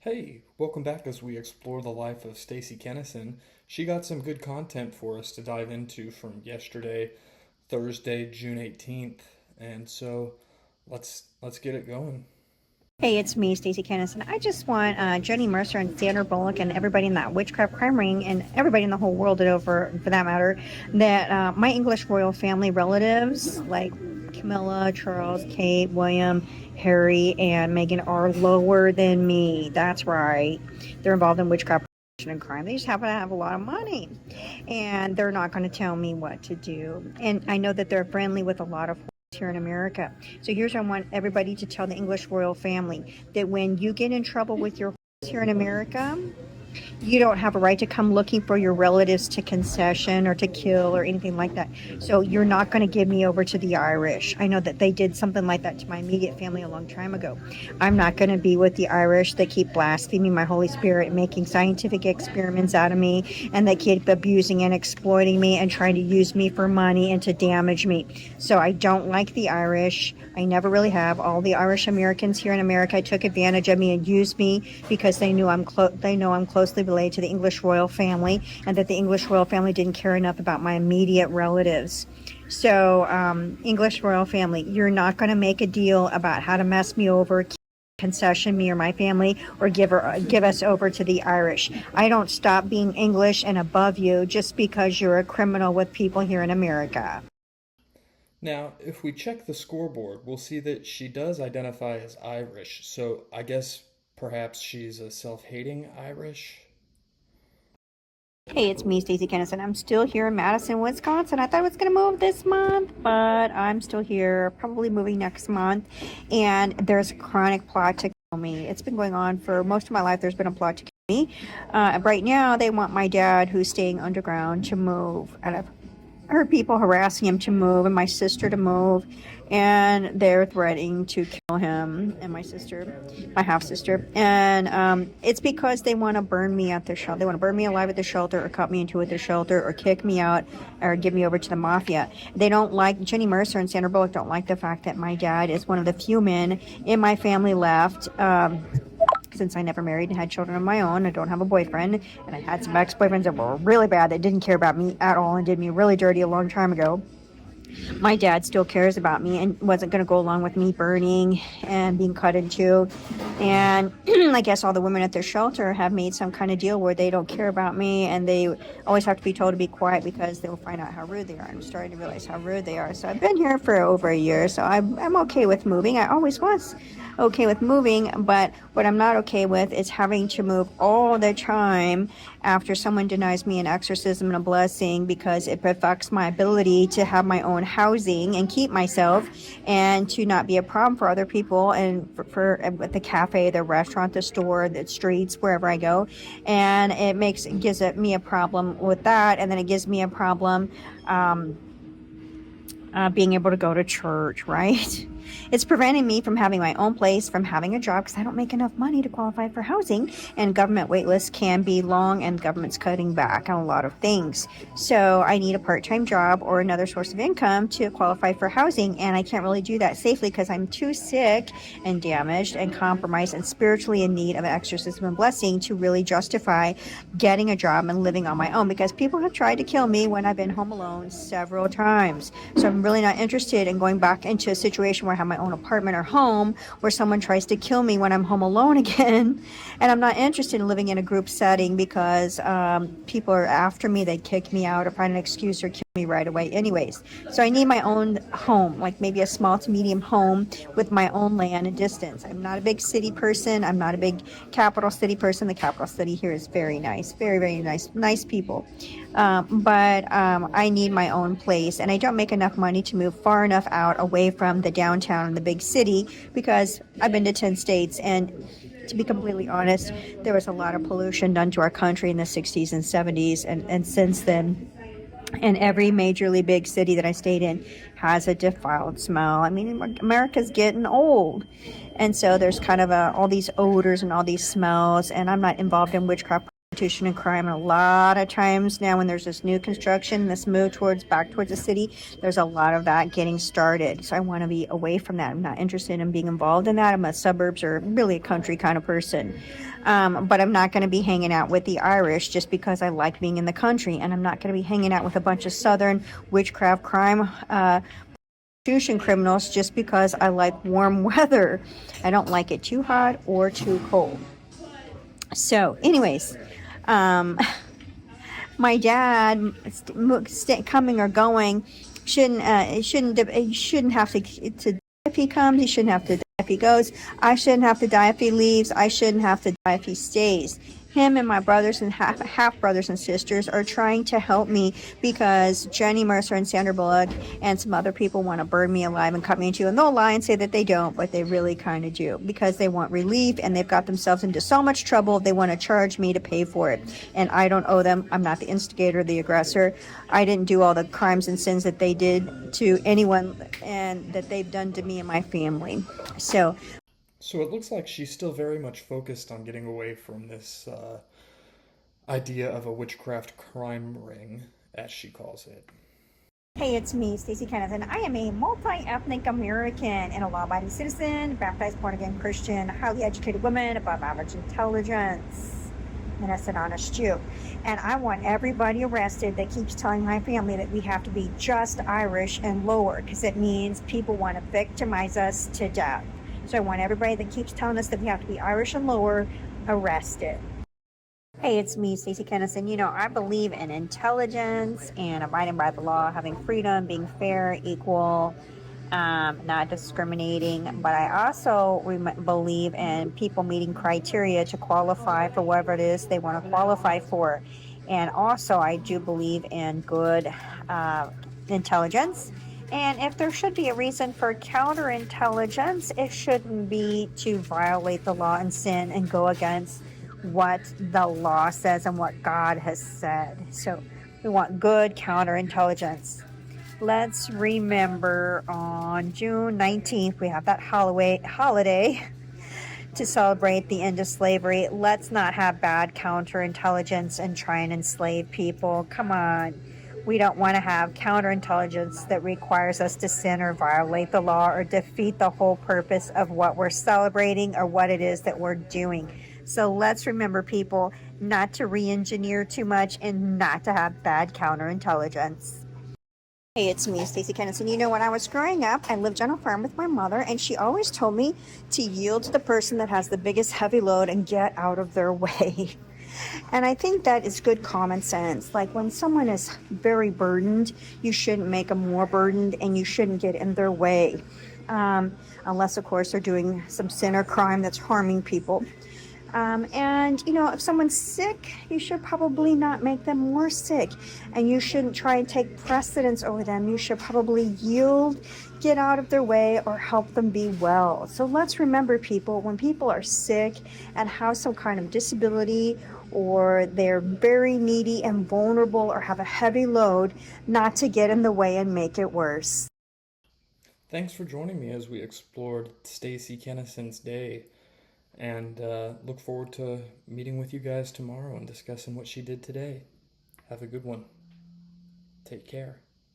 Hey, welcome back as we explore the life of Stacy Kennison. She got some good content for us to dive into from yesterday, Thursday, June 18th. And so let's get it going. Hey, it's me, Stacy Kennison. I just want Jenny Mercer and Sandra Bullock and everybody in that witchcraft crime ring and everybody in the whole world, over for that matter, that my English royal family relatives like Camilla, Charles, Kate, William, Harry, and Meghan are lower than me. That's right. They're involved in witchcraft and crime. They just happen to have a lot of money, and they're not going to tell me what to do. And I know that they're friendly with a lot of here in America. So here's what I want everybody to tell the English royal family, that when you get in trouble with your here in America, you don't have a right to come looking for your relatives to concession or to kill or anything like that. So you're not going to give me over to the Irish. I know that they did something like that to my immediate family a long time ago. I'm not going to be with the Irish that keep blaspheming my Holy Spirit, making scientific experiments out of me, and they keep abusing and exploiting me and trying to use me for money and to damage me. So I don't like the Irish. I never really have. All the Irish Americans here in America took advantage of me and used me because they know I'm closely related to the English royal family, and that the English royal family didn't care enough about my immediate relatives. So, English royal family, you're not going to make a deal about how to mess me over, concession me or my family, or give us over to the Irish. I don't stop being English and above you just because you're a criminal with people here in America. Now, if we check the scoreboard, we'll see that she does identify as Irish. So I guess perhaps she's a self-hating Irish. Hey, it's me, Stacy Kennison. I'm still here in Madison, Wisconsin. I thought I was going to move this month, but I'm still here, probably moving next month. And there's a chronic plot to kill me. It's been going on for most of my life. There's been a plot to kill me. Right now, they want my dad, who's staying underground, to move. And I've heard people harassing him to move, and my sister to move, and they're threatening to kill him and my sister, my half sister. And it's because they want to burn me at their shelter. They want to burn me alive at the shelter, or cut me into at their shelter, or kick me out, or give me over to the mafia. They don't like, Jenny Mercer and Sandra Bullock don't like the fact that my dad is one of the few men in my family left. Since I never married and had children of my own, I don't have a boyfriend, and I had some ex-boyfriends that were really bad, that didn't care about me at all and did me really dirty a long time ago. My dad still cares about me and wasn't going to go along with me burning and being cut in two. And I guess all the women at their shelter have made some kind of deal where they don't care about me, and they always have to be told to be quiet because they will find out how rude they are. I'm starting to realize how rude they are. So I've been here for over a year, so I'm okay with moving. I always was okay with moving, but what I'm not okay with is having to move all the time after someone denies me an exorcism and a blessing, because it affects my ability to have my own housing and keep myself, and to not be a problem for other people, and for at the cafe, the restaurant, the store, the streets, wherever I go. And it gives me a problem with that, and then it gives me a problem being able to go to church, right? It's preventing me from having my own place, from having a job, because I don't make enough money to qualify for housing, and government wait lists can be long, and government's cutting back on a lot of things. So I need a part-time job or another source of income to qualify for housing, and I can't really do that safely because I'm too sick and damaged and compromised and spiritually in need of an exorcism and blessing to really justify getting a job and living on my own, because people have tried to kill me when I've been home alone several times. So I'm really not interested in going back into a situation where I have my own apartment or home where someone tries to kill me when I'm home alone again. And I'm not interested in living in a group setting because people are after me. They kick me out or find an excuse or kill me right away anyways. So I need my own home, like maybe a small to medium home with my own land and distance. I'm not a big city person. I'm not a big capital city person. The capital city here is very nice, very, very nice people. But I need my own place, and I don't make enough money to move far enough out away from the downtown and the big city, because I've been to 10 states, and to be completely honest, there was a lot of pollution done to our country in the 60s and 70s, and since then. And every majorly big city that I stayed in has a defiled smell. I mean, America's getting old. And so there's kind of all these odors and all these smells, and I'm not involved in witchcraft prostitution and crime. And a lot of times now when there's this new construction, this move back towards the city, there's a lot of that getting started. So I want to be away from that. I'm not interested in being involved in that. I'm a suburbs or really a country kind of person. But I'm not going to be hanging out with the Irish just because I like being in the country. And I'm not going to be hanging out with a bunch of Southern witchcraft crime prostitution criminals just because I like warm weather. I don't like it too hot or too cold. So, anyways, um, my dad coming or going he shouldn't have to if he comes. He shouldn't have to die if he goes. I shouldn't have to die if he leaves. I shouldn't have to die if he stays. Him and my brothers and half brothers and sisters are trying to help me because Jenny Mercer and Sandra Bullock and some other people want to burn me alive and cut me into, and they'll lie and say that they don't, but they really kind of do because they want relief and they've got themselves into so much trouble. They want to charge me to pay for it, and I don't owe them. I'm not the instigator, the aggressor. I didn't do all the crimes and sins that they did to anyone and that they've done to me and my family. So it looks like she's still very much focused on getting away from this idea of a witchcraft crime ring, as she calls it. Hey, it's me, Stacy Kenneth. I am a multi-ethnic American and a law-abiding citizen, baptized, born-again Christian, highly educated woman, above average intelligence, and as an honest Jew. And I want everybody arrested that keeps telling my family that we have to be just Irish and lower, because it means people want to victimize us to death. So I want everybody that keeps telling us that we have to be Irish and lower arrested. Hey, it's me, Stacy Kennison. I believe in intelligence and abiding by the law, having freedom, being fair, equal, not discriminating. But I also believe in people meeting criteria to qualify for whatever it is they want to qualify for. And also, I do believe in good intelligence. And if there should be a reason for counterintelligence, it shouldn't be to violate the law and sin and go against what the law says and what God has said. So we want good counterintelligence. Let's remember on June 19th, we have that holiday to celebrate the end of slavery. Let's not have bad counterintelligence and try and enslave people. Come on. We don't want to have counterintelligence that requires us to sin or violate the law or defeat the whole purpose of what we're celebrating or what it is that we're doing. So let's remember, people, not to re-engineer too much and not to have bad counterintelligence. Hey, it's me, Stacy Kennison. When I was growing up, I lived on a farm with my mother, and she always told me to yield to the person that has the biggest heavy load and get out of their way. And I think that is good common sense. Like when someone is very burdened, you shouldn't make them more burdened and you shouldn't get in their way. Unless, of course, they're doing some sin or crime that's harming people. If someone's sick, you should probably not make them more sick. And you shouldn't try and take precedence over them. You should probably yield, get out of their way, or help them be well. So let's remember, people, when people are sick and have some kind of disability, or they're very needy and vulnerable or have a heavy load, not to get in the way and make it worse. Thanks for joining me as we explored Stacy Kennison's day, and look forward to meeting with you guys tomorrow and discussing what she did today. Have a good one. Take care.